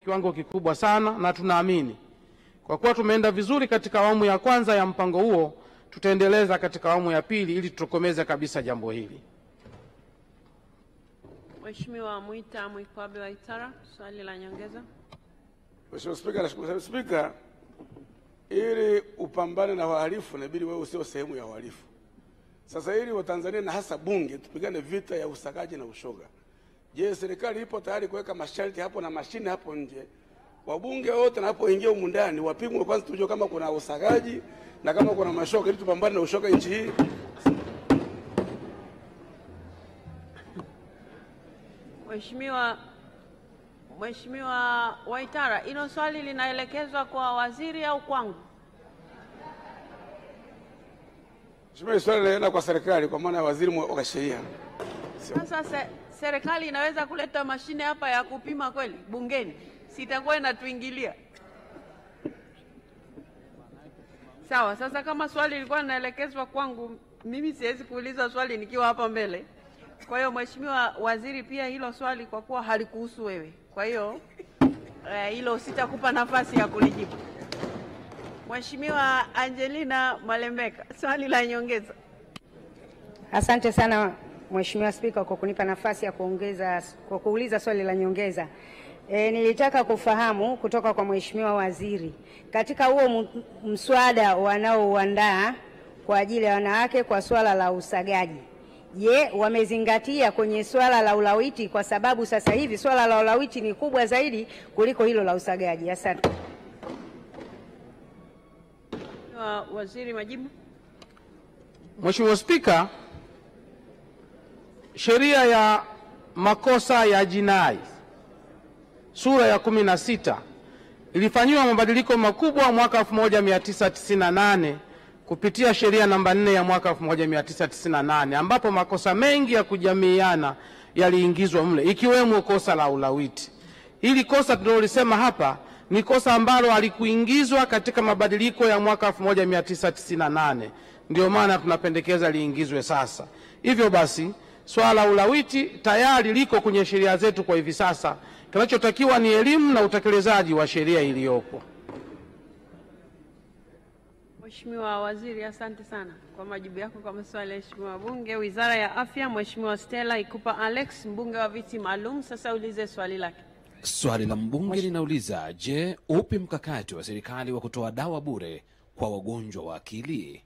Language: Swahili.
kiwango kikubwa sana, na tunaamini kwa kuwa tumeenda vizuri katika awamu ya kwanza ya mpango huo, tutaendeleza katika awamu ya pili ili tutokomeze kabisa jambo hili. Mheshimiwa Mwita Mwikwabe Waitara, swali la nyongeza. Mheshimiwa Spika, nashukuru Spika, ili upambane na wahalifu inabidi wewe usio sehemu ya wahalifu. Sasa ili Watanzania na hasa bunge tupigane vita ya usagaji na ushoga. Je, serikali ipo tayari kuweka masharti hapo na mashine hapo nje? Wabunge wote wanapoingia humu ndani wapimwe kwanza, tujue kama kuna usagaji na kama kuna mashoga, ili tupambane na ushoga nchi hii. Mheshimiwa Waitara, hilo swali linaelekezwa kwa waziri au kwangu? Mheshimiwa, swali linaenda kwa serikali kwa maana ya waziri wa sheria. Sasa serikali inaweza kuleta mashine hapa ya kupima kweli bungeni? Sitakuwa inatuingilia. Sawa, sasa kama swali lilikuwa linaelekezwa kwangu, mimi siwezi kuuliza swali nikiwa hapa mbele. Kwa hiyo Mheshimiwa Waziri, pia hilo swali kwa kuwa halikuhusu wewe, kwa hiyo hilo sitakupa nafasi ya kulijibu. Mheshimiwa Angelina Malembeka, swali la nyongeza. Asante sana Mheshimiwa Spika kwa kunipa nafasi ya kuuliza swali la nyongeza. Nilitaka kufahamu kutoka kwa Mheshimiwa Waziri, katika huo mswada wanaouandaa kwa ajili ya wanawake kwa swala la usagaji, je, wamezingatia kwenye swala la ulawiti, kwa sababu sasa hivi swala la ulawiti ni kubwa zaidi kuliko hilo la usagaji? Asante. Waziri, majibu. Mheshimiwa Spika, sheria ya makosa ya jinai sura ya 16 ilifanyiwa mabadiliko makubwa mwaka 1998 kupitia sheria namba 4 ya mwaka 1998, ambapo makosa mengi ya kujamiiana yaliingizwa mle, ikiwemo kosa la ulawiti. Hili kosa tunalolisema hapa ni kosa ambalo halikuingizwa katika mabadiliko ya mwaka 1998, ndio maana tunapendekeza liingizwe sasa. Hivyo basi swala la ulawiti tayari liko kwenye sheria zetu kwa hivi sasa. Kinachotakiwa ni elimu na utekelezaji wa sheria iliyopo. Mheshimiwa Waziri, asante sana kwa majibu yako kwa maswali ya Mheshimiwa Bunge. Wizara ya Afya, Mheshimiwa Stella Ikupa Alex, mbunge wa viti maalum, sasa ulize swali lake. Swali la mbunge linauliza, je, upi mkakati wa serikali wa kutoa dawa bure kwa wagonjwa wa akili?